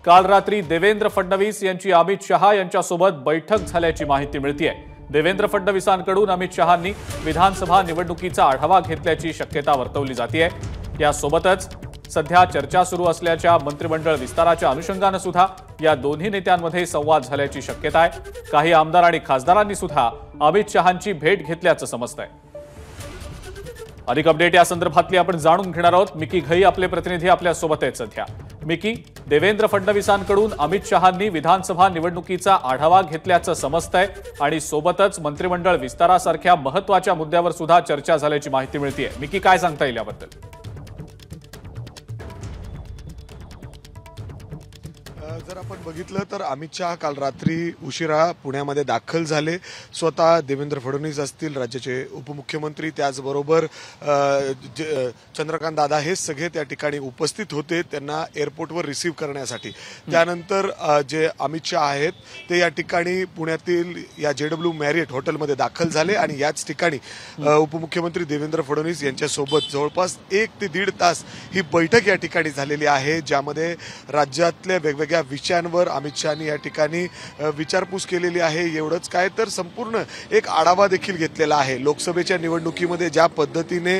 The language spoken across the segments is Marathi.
काल रात्री देवेंद्र फडणवीस यांची अमित शहा यांच्यासोबत बैठक झाल्याची माहिती मिळतेय। देवेंद्र फडणवीसांकडून अमित शहांनी विधानसभा निवडणुकीचा आढावा घेतल्याची शक्यता वर्तवली जातेय। यासोबतच सध्या चर्चा सुरू असल्याच्या मंत्रिमंडळ विस्ताराच्या अनुषंगाने सुद्धा या दोन्ही नेत्यांमध्ये संवाद झाल्याची शक्यता आहे। काही आमदार आणि खासदारांनी सुद्धा अमित शहांची भेट घेतल्याचं समजतंय। अधिक अपडेट या संदर्भातली आपण जाणून घेणार आहोत। मिकी घई आपले प्रतिनिधी आपल्या सोबत आहेत सध्या। मिकी, देवेंद्र फडणवीसांकडून अमित शहांनी विधानसभा निवडणुकीचा आढावा घेतल्याचं समजतंय आणि सोबतच मंत्रिमंडळ विस्तारासारख्या महत्त्वाच्या मुद्द्यावर सुद्धा चर्चा झाल्याची माहिती मिळतेय। मिकी, काय सांगता येईल याबद्दल? जर आपण बघितलं तर अमित शहा काल रात्री उशिरा पुण्यामध्ये दाखल झाले। स्वतः देवेंद्र फडणवीस असतील, राज्याचे उपमुख्यमंत्री, त्याचबरोबर चंद्रकांत दादा हे सगळे त्या ठिकाणी उपस्थित होते त्यांना एअरपोर्टवर रिसीव्ह करण्यासाठी। त्यानंतर जे अमित शहा आहेत ते या ठिकाणी पुण्यातील या JW मॅरियट हॉटेलमध्ये दाखल झाले आणि याच ठिकाणी उपमुख्यमंत्री देवेंद्र फडणवीस यांच्यासोबत जवळपास 1 ते 1.5 तास ही बैठक या ठिकाणी झालेली आहे, ज्यामध्ये राज्यातल्या वेगवेगळ्या विषयांवर अमित शहानी या ठिकाणी विचारपूस केलेली आहे। एवढंच काय तर संपूर्ण एक आढावा देखील घेतलेला आहे। लोकसभेच्या निवडणुकीमध्ये ज्या पद्धतीने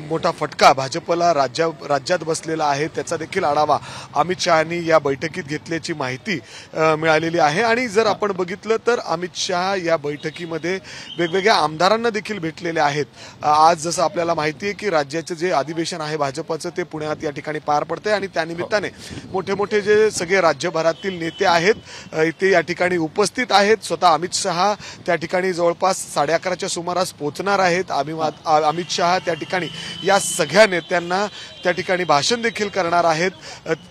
मोठा फटका भाजपला राज्यात बसलेला आहे त्याचा देखील आढावा अमित शहानी या बैठकीत घेतल्याची माहिती मिळालेली आहे। आणि जर आपण बघितलं तर अमित शहा या बैठकीमध्ये वेगवेगळ्या आमदारांना देखील भेटलेले आहेत। आज जसं आपल्याला माहिती आहे की राज्याचं जे अधिवेशन आहे भाजपचं ते पुण्यात या ठिकाणी पार पडते आणि त्यानिमित्ताने मोठे मोठे जे सगळे राज्यभरातील नेते आहेत ते या ठिकाणी उपस्थित आहेत। स्वतः अमित शहा त्या ठिकाणी जवळपास 11:30च्या सुमारास पोहोचणार आहेत। अमित शहा त्या ठिकाणी या सगळ्या नेत्यांना त्या ठिकाणी भाषण देखील करणार आहेत।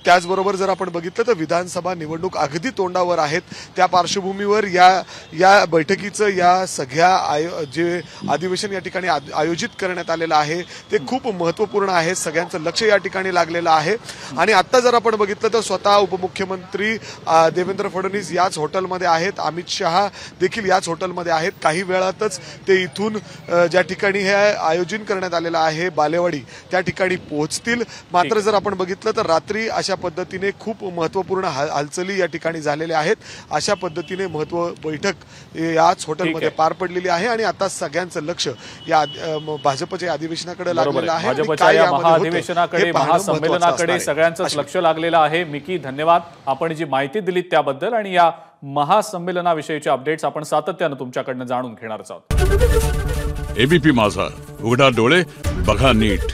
त्याचबरोबर जर आपण बघितलं तर विधानसभा निवडणूक अगदी तोंडावर आहेत, त्या पार्श्वभूमीवर या बैठकीचं या सगळ्या जे अधिवेशन या ठिकाणी आयोजित करण्यात आलेलं आहे ते खूप महत्त्वपूर्ण आहे। सगळ्यांचं लक्ष या ठिकाणी लागलेलं आहे। आणि आता जर आपण बघितलं तर स्वतः उपमुख्यमंत्री देवेंद्र फडणवीस याच हॉटेलमध्ये आहेत, अमित शहा देखील याच हॉटेलमध्ये आहेत। काही वेळातच ते इथून ज्या ठिकाणी हे आयोजन करण्यात आलेलं आहे बालेवाडी त्या ठिकाणी पोहोचतील। मात्र जर आपण बघितलं तर रात्री अशा पद्धतीने खूप महत्त्वपूर्ण हालचाली या ठिकाणी झालेल्या आहेत। अशा पद्धतीने बैठक याच हॉटेलमध्ये पार पडलेली आहे आणि आता सगळ्यांचं लक्ष या भाजपच्या अधिवेशनाकडे लागलेलं आहे। भाजपच्या या महाअधिवेशनाकडे, महासंमेलनाकडे सगळ्यांचंच लक्ष लागलेलं आहे। मिकी, धन्यवाद आपण जी माहिती दिलीत त्याबद्दल आणि या महासंमेलनाविषयीचे अपडेट्स आपण सातत्याने तुमच्याकडनं जाणून घेणारच आहोत। ABP माझा, उघडा डोळे बघा नीट।